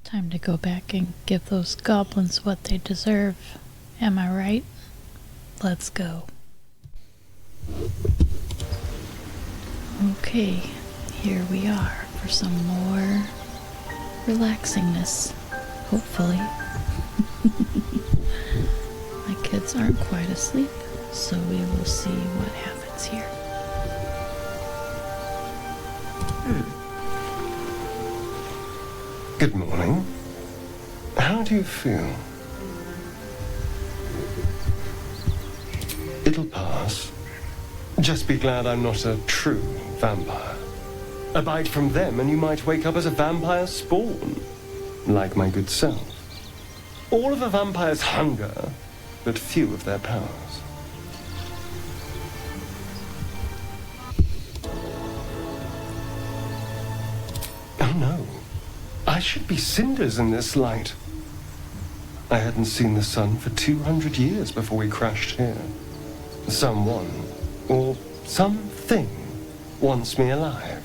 Time to go back and give those goblins what they deserve. Am I right? Let's go. Okay, here we are for some more relaxingness, hopefully. My kids aren't quite asleep, so we will see what happens here. Good morning. How do you feel? It'll pass. Just be glad I'm not a true vampire. A bite from them and you might wake up as a vampire spawn, like my good self. All of a vampire's hunger, but few of their powers. Oh no. I should be cinders in this light. I hadn't seen the sun for 200 years before we crashed here. Someone, or something, wants me alive.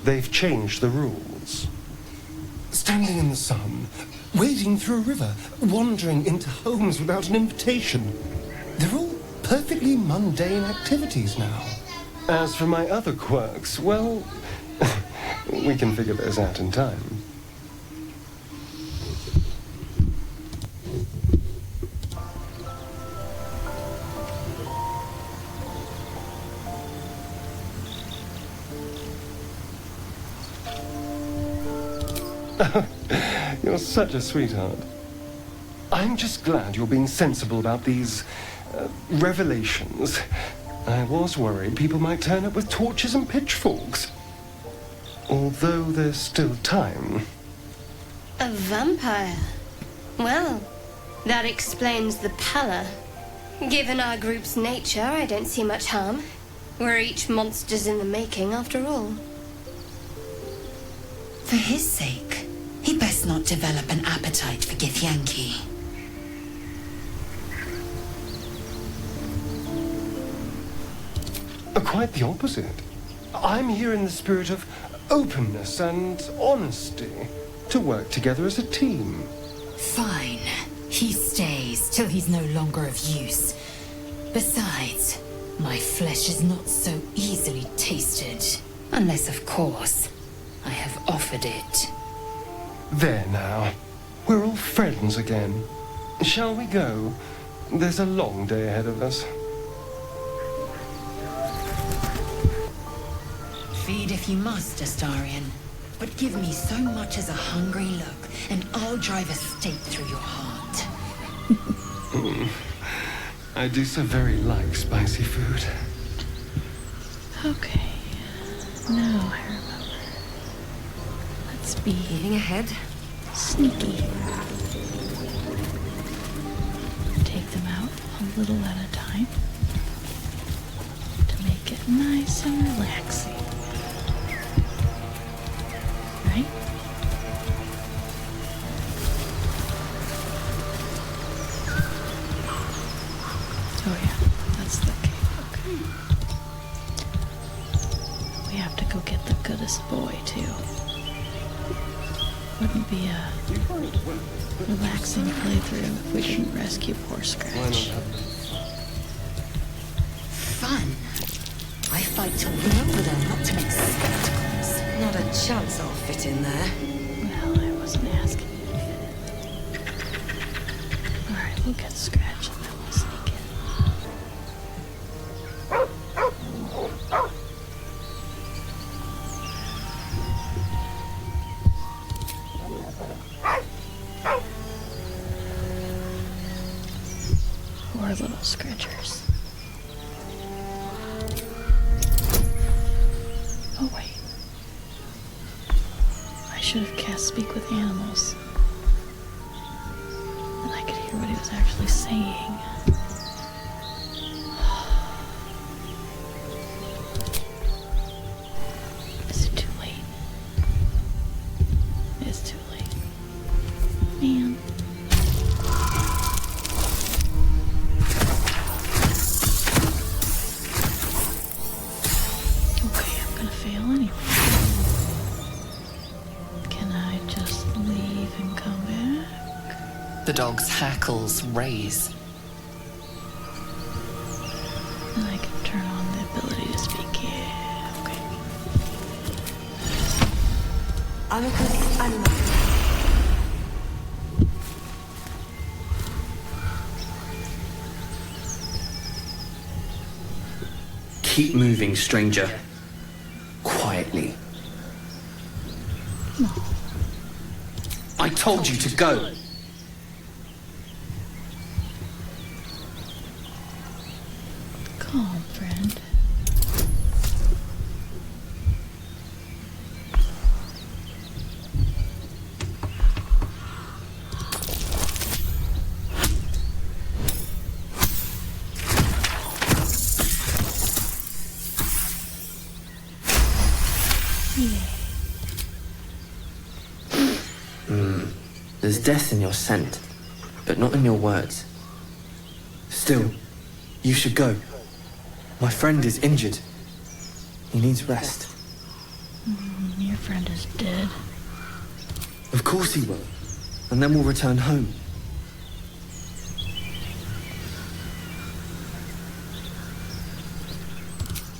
They've changed the rules. Standing in the sun, wading through a river, wandering into homes without an invitation. They're all perfectly mundane activities now. As for my other quirks, well, we can figure those out in time. You're such a sweetheart. I'm just glad you're being sensible about these revelations. I was worried people might turn up with torches and pitchforks. Although there's still time. A vampire? Well, that explains the pallor. Given our group's nature, I don't see much harm. We're each monsters in the making, after all. For his sake, he best not develop an appetite for Githyanki. Quite the opposite. I'm here in the spirit of openness and honesty to work together as a team. Fine. He stays till he's no longer of use. Besides, my flesh is not so easily tasted. Unless, of course, I have offered it. There now. We're all friends again. Shall we go? There's a long day ahead of us. Feed if you must, Astarion. But give me so much as a hungry look, and I'll drive a stake through your heart. I do so very like spicy food. Okay, now I remember. Let's be Moving ahead. sneaky. Take them out a little at a time to make it nice and relaxing. Right? Oh yeah, that's the cave. Okay. We have to go get the goodest boy too. Wouldn't be a relaxing playthrough if we didn't rescue poor Scratch. Fun. I fight to win over them, not to make spectacles. Not a chance I'll fit in there. Well, I wasn't asking you to fit in. Alright, we'll get Scratch and then we'll sneak in. Poor little Scritchers. Oh wait. I should have cast Speak with Animals. And I could hear what he was actually saying. Is it too late? It's too late. Man. Okay, I'm gonna fail anyway. Can I just leave? The dog's hackles raise. And I can turn on the ability to speak. Yeah, okay. Amicus Anima. Keep moving, stranger. Quietly. No. I told you to go. Calm, friend. There's death in your scent, but not in your words. Still, you should go. My friend is injured. He needs rest. Your friend is dead. Of course he will. And then we'll return home.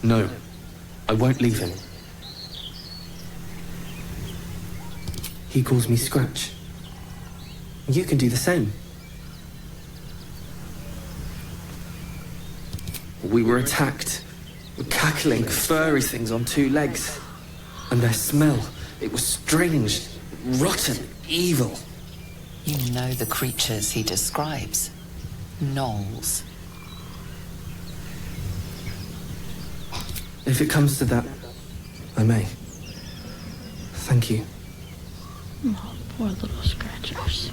No, I won't leave him. He calls me Scratch. You can do the same. We were attacked. Cackling, furry things on two legs. And their smell, it was strange, rotten, evil. You know the creatures he describes. Gnolls. If it comes to that, I may. Thank you. Oh, poor little scratchers.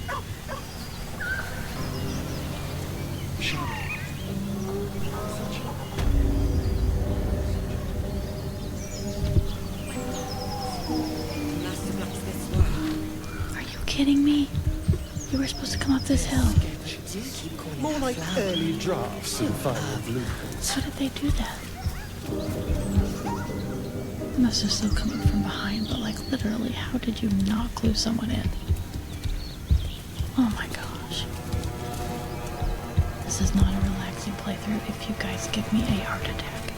Are you kidding me? You were supposed to come up this hill. More like early drafts and final blueprints. How did they do that? Unless they're still coming from behind, but like literally, how did you not glue someone in? Oh my gosh. This is not a relaxing playthrough if you guys give me a heart attack.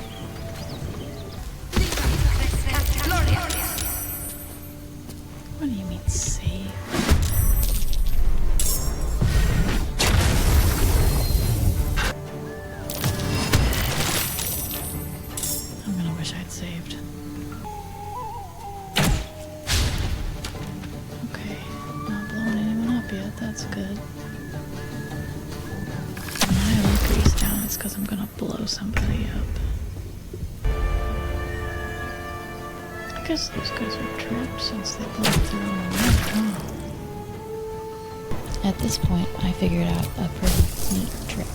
What do you mean save? I'm gonna wish I'd saved. Okay, not blowing anyone up yet, that's good. When I look grease down, it's because I'm gonna blow somebody up. I guess those guys are trapped since they blew up their own way. At this point, I figured out a pretty neat trick.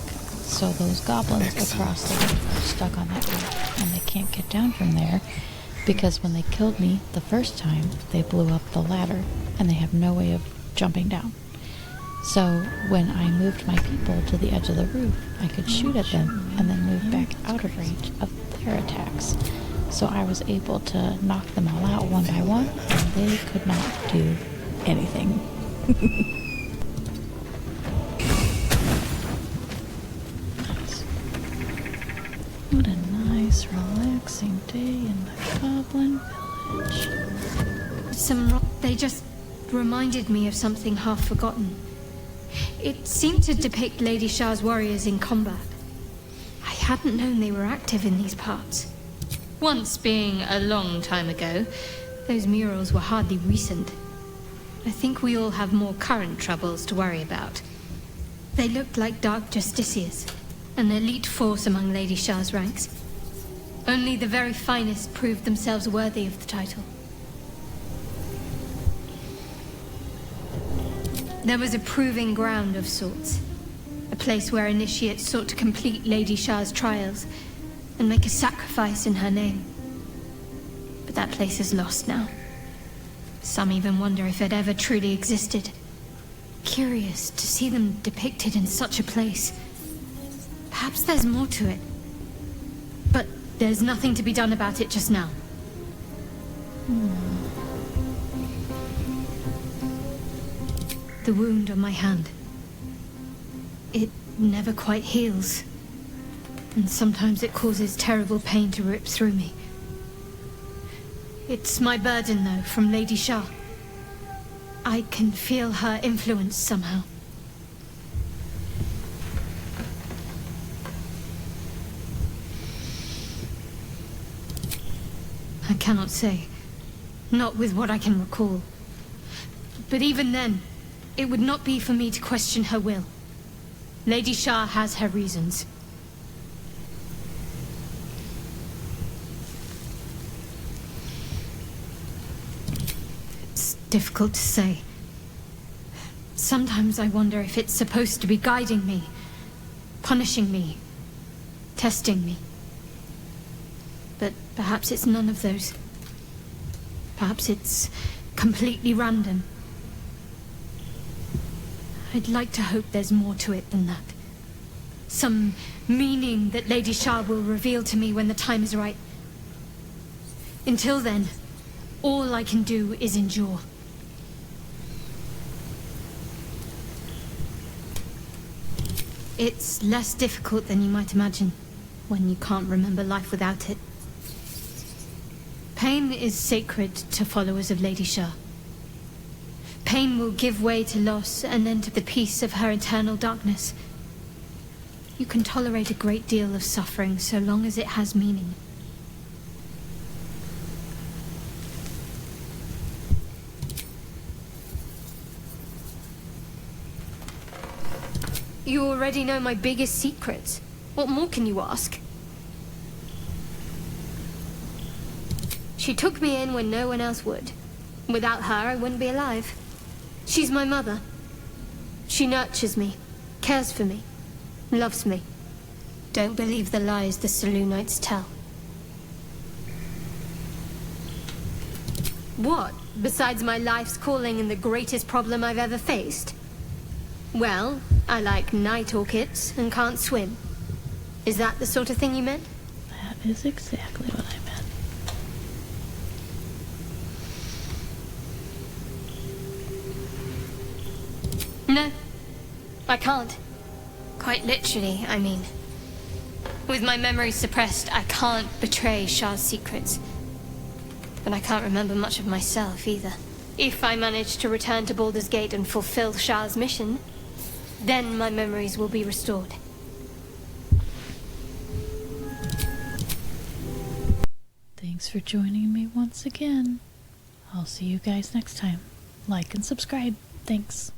So those goblins across the roof are stuck on that roof, and they can't get down from there because when they killed me the first time, they blew up the ladder, and they have no way of jumping down. So when I moved my people to the edge of the roof, I could shoot at them and then move back out of range of their attacks. So I was able to knock them all out one by one, and they could not do anything. Nice. What a nice, relaxing day in the Goblin Village. They just reminded me of something half forgotten. It seemed to depict Lady Shah's warriors in combat. I hadn't known they were active in these parts. Once being a long time ago, those murals were hardly recent. I think we all have more current troubles to worry about. They looked like dark justiciars, an elite force among Lady Shah's ranks. Only the very finest proved themselves worthy of the title. There was a proving ground of sorts, a place where initiates sought to complete Lady Shah's trials and make a sacrifice in her name. But that place is lost now. Some even wonder if it ever truly existed. Curious to see them depicted in such a place. Perhaps there's more to it. But there's nothing to be done about it just now. The wound on my hand. It never quite heals. And sometimes it causes terrible pain to rip through me. It's my burden, though, from Lady Shah. I can feel her influence somehow. I cannot say. Not with what I can recall. But even then, it would not be for me to question her will. Lady Shah has her reasons. It's difficult to say. Sometimes I wonder if it's supposed to be guiding me, punishing me, testing me. But perhaps it's none of those. Perhaps it's completely random. I'd like to hope there's more to it than that. Some meaning that Lady Shah will reveal to me when the time is right. Until then, all I can do is endure. It's less difficult than you might imagine when you can't remember life without it. Pain is sacred to followers of Lady Shah. Pain will give way to loss and then to the peace of her eternal darkness. You can tolerate a great deal of suffering so long as it has meaning. You already know my biggest secrets. What more can you ask? She took me in when no one else would. Without her, I wouldn't be alive. She's my mother. She nurtures me, cares for me, loves me. Don't believe the lies the Selûnites tell. What, besides my life's calling and the greatest problem I've ever faced? Well, I like night orchids and can't swim. Is that the sort of thing you meant? That is exactly what I meant. No, I can't. Quite literally, I mean. With my memory suppressed, I can't betray Shah's secrets. But I can't remember much of myself, either. If I manage to return to Baldur's Gate and fulfill Shah's mission, then my memories will be restored. Thanks for joining me once again. I'll see you guys next time. Like and subscribe. Thanks.